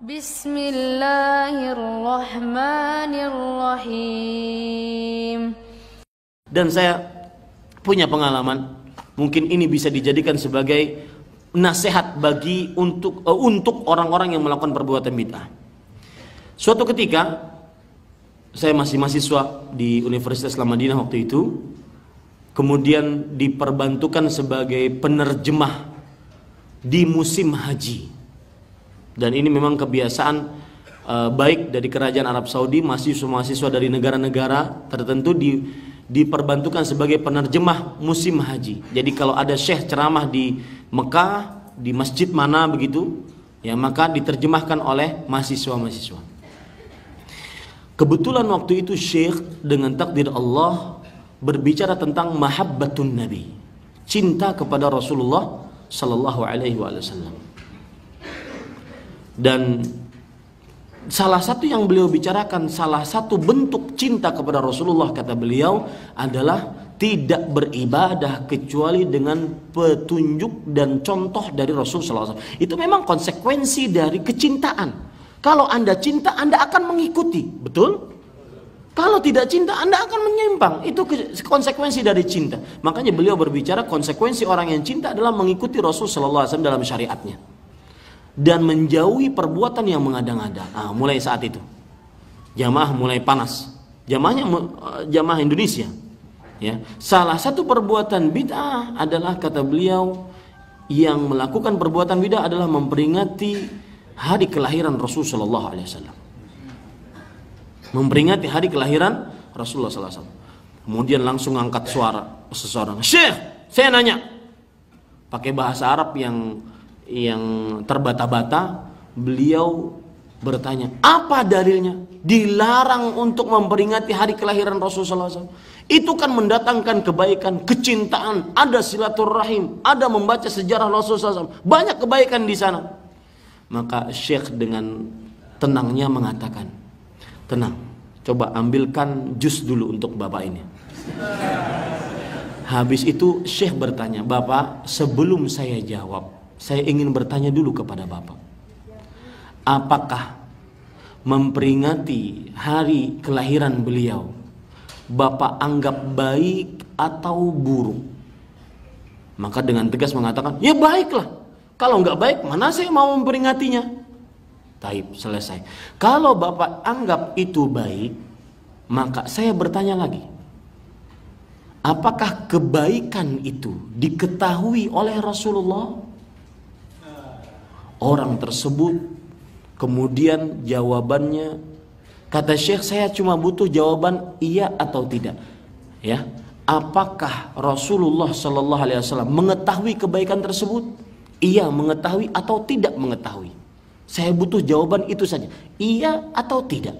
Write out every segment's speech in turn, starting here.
Bismillahirrahmanirrahim. Dan saya punya pengalaman, mungkin ini bisa dijadikan sebagai nasihat bagi untuk orang-orang yang melakukan perbuatan bid'ah. Suatu ketika saya masih mahasiswa di Universitas Al-Madinah waktu itu, kemudian diperbantukan sebagai penerjemah di musim haji. Dan ini memang kebiasaan baik dari kerajaan Arab Saudi, mahasiswa dari negara-negara tertentu diperbantukan sebagai penerjemah musim haji. Jadi kalau ada syekh ceramah di Mekah, di masjid mana begitu, ya maka diterjemahkan oleh mahasiswa-mahasiswa. Kebetulan waktu itu syekh dengan takdir Allah berbicara tentang mahabbatun Nabi, cinta kepada Rasulullah sallallahu alaihi wasallam. Dan salah satu yang beliau bicarakan, salah satu bentuk cinta kepada Rasulullah, kata beliau, adalah tidak beribadah kecuali dengan petunjuk dan contoh dari Rasulullah SAW. Itu memang konsekuensi dari kecintaan. Kalau Anda cinta, Anda akan mengikuti, betul? Kalau tidak cinta, Anda akan menyimpang. Itu konsekuensi dari cinta. Makanya beliau berbicara konsekuensi orang yang cinta adalah mengikuti Rasulullah SAW dalam syariatnya dan menjauhi perbuatan yang mengada-ngada. Mulai saat itu jamaah mulai panas, jamaah Indonesia, ya. Salah satu perbuatan bid'ah adalah, kata beliau, yang melakukan perbuatan bid'ah adalah memperingati hari kelahiran Rasulullah SAW. Memperingati hari kelahiran Rasulullah SAW. Kemudian langsung angkat suara seseorang, "Syekh, saya nanya," pakai bahasa Arab yang terbata-bata. Beliau bertanya, apa dalilnya dilarang untuk memperingati hari kelahiran Rasulullah SAW? Itu kan mendatangkan kebaikan, kecintaan, ada silaturahim, ada membaca sejarah Rasulullah SAW, banyak kebaikan di sana. Maka Syekh dengan tenangnya mengatakan, "Tenang, coba ambilkan jus dulu untuk bapak ini." Habis itu Syekh bertanya, "Bapak, sebelum saya jawab, saya ingin bertanya dulu kepada Bapak. Apakah memperingati hari kelahiran beliau Bapak anggap baik atau buruk?" Maka dengan tegas mengatakan, "Ya baiklah. Kalau nggak baik, mana saya mau memperingatinya?" Taib, selesai. Kalau Bapak anggap itu baik, maka saya bertanya lagi. Apakah kebaikan itu diketahui oleh Rasulullah? Orang tersebut kemudian jawabannya, kata Syekh, saya cuma butuh jawaban iya atau tidak, ya. Apakah Rasulullah Sallallahu Alaihi Wasallam mengetahui kebaikan tersebut? Iya mengetahui atau tidak mengetahui? Saya butuh jawaban itu saja, iya atau tidak.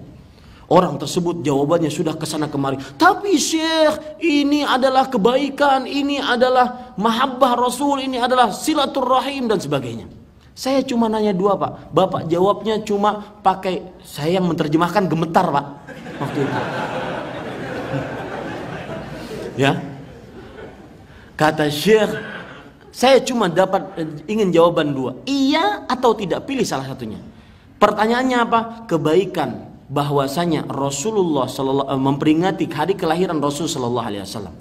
Orang tersebut jawabannya sudah kesana kemari. Tapi Syekh, ini adalah kebaikan, ini adalah mahabbah Rasul, ini adalah silaturahim dan sebagainya. Saya cuma nanya dua, Pak. Bapak jawabnya cuma pakai, saya yang menerjemahkan gemetar, Pak, waktu itu. Ya. Kata Syekh, saya cuma ingin jawaban dua, iya atau tidak, pilih salah satunya. Pertanyaannya apa? Kebaikan, bahwasanya Rasulullah memperingati hari kelahiran Rasul Sallallahu Alaihi Wasallam.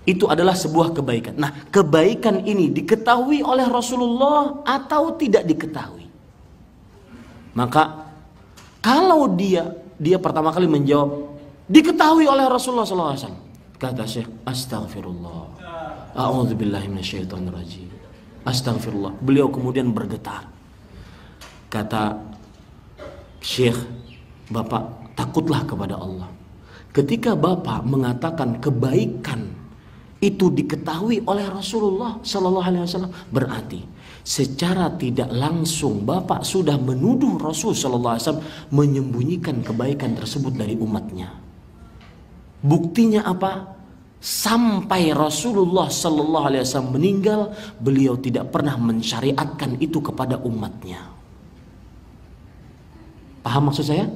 Itu adalah sebuah kebaikan. Nah, kebaikan ini diketahui oleh Rasulullah atau tidak diketahui? Maka kalau dia pertama kali menjawab diketahui oleh Rasulullah SAW, kata Syekh, "Astaghfirullah, a'udzubillahi minasyaitonirrajim, astaghfirullah." Beliau kemudian bergetar. Kata Syekh, "Bapak takutlah kepada Allah. Ketika Bapak mengatakan kebaikan itu diketahui oleh Rasulullah Sallallahu Alaihi Wasallam, berarti secara tidak langsung Bapak sudah menuduh Rasul Sallallahu Alaihi Wasallam menyembunyikan kebaikan tersebut dari umatnya. Buktinya apa? Sampai Rasulullah Sallallahu Alaihi Wasallam meninggal, beliau tidak pernah mensyariatkan itu kepada umatnya." Paham maksud saya?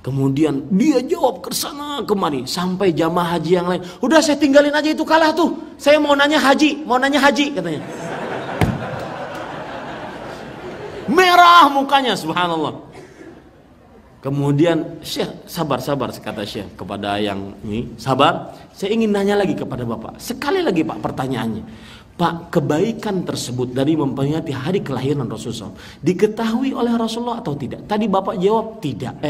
Kemudian dia jawab ke sana kemari sampai jamaah haji yang lain, "Udah saya tinggalin aja itu, kalah tuh. Saya mau nanya haji katanya. Merah mukanya, subhanallah. Kemudian Syekh, sabar kata Syekh kepada yang ini, sabar, saya ingin nanya lagi kepada Bapak. Sekali lagi Pak pertanyaannya. Pak, kebaikan tersebut dari memperingati hari kelahiran Rasulullah diketahui oleh Rasulullah atau tidak? Tadi Bapak jawab tidak,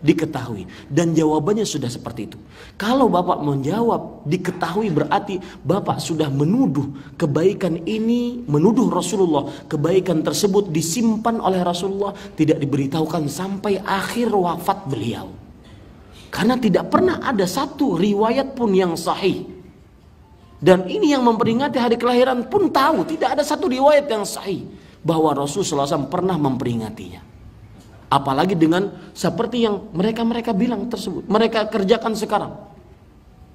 diketahui. Dan jawabannya sudah seperti itu. Kalau Bapak menjawab diketahui, berarti Bapak sudah menuduh kebaikan ini, menuduh Rasulullah, kebaikan tersebut disimpan oleh Rasulullah, tidak diberitahukan sampai akhir wafat beliau. Karena tidak pernah ada satu riwayat pun yang sahih. Dan ini yang memperingati hari kelahiran pun tahu, tidak ada satu riwayat yang sahih bahwa Rasulullah SAW pernah memperingatinya. Apalagi dengan seperti yang mereka bilang tersebut, mereka kerjakan sekarang,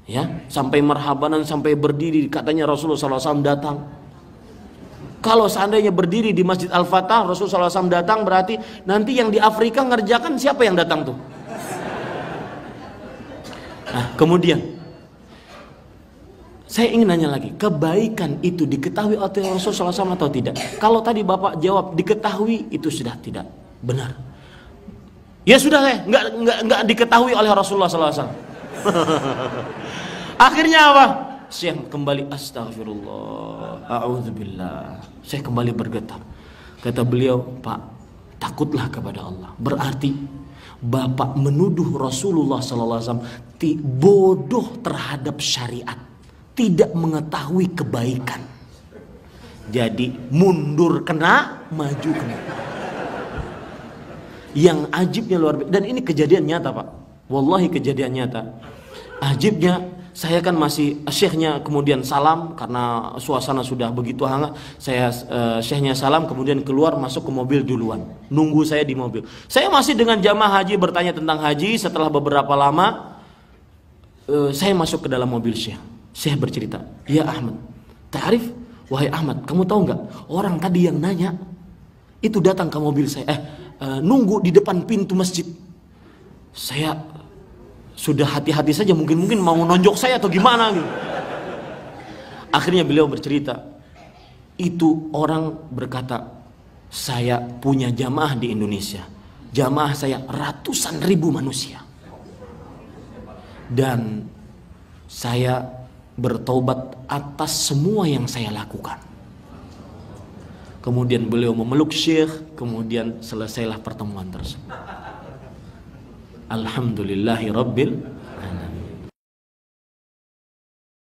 ya, sampai merhabanan, sampai berdiri, katanya Rasulullah SAW datang. Kalau seandainya berdiri di Masjid Al-Fatah, Rasulullah SAW datang, berarti nanti yang di Afrika ngerjakan siapa yang datang tuh? Nah, kemudian saya ingin nanya lagi, kebaikan itu diketahui oleh Rasulullah SAW atau tidak? Kalau tadi Bapak jawab diketahui, itu sudah tidak benar. Ya sudah, nggak diketahui oleh Rasulullah SAW. Akhirnya apa? Syekh kembali astagfirullah, a'udzubillah. Syekh kembali bergetar. Kata beliau, Pak, takutlah kepada Allah. Berarti Bapak menuduh Rasulullah SAW bodoh terhadap syariat, tidak mengetahui kebaikan. Jadi mundur kena, maju kena. Yang ajibnya luar biasa, dan ini kejadian nyata Pak, wallahi kejadian nyata. Ajibnya, saya kan masih, syekhnya kemudian salam karena suasana sudah begitu hangat. Saya syekhnya salam, kemudian keluar masuk ke mobil duluan, nunggu saya di mobil. Saya masih dengan jamaah haji bertanya tentang haji. Setelah beberapa lama saya masuk ke dalam mobil Syekh. Syekh bercerita, ya Ahmad, ta'rif, wahai Ahmad, kamu tahu nggak orang tadi yang nanya itu datang ke mobil saya, nunggu di depan pintu masjid. Saya sudah hati-hati saja, mungkin mau nonjok saya atau gimana gitu. Akhirnya beliau bercerita, itu orang berkata, saya punya jamaah di Indonesia, jamaah saya ratusan ribu manusia, dan saya bertobat atas semua yang saya lakukan. Kemudian beliau memeluk Syekh, kemudian selesailah pertemuan tersebut. Alhamdulillahi Rabbil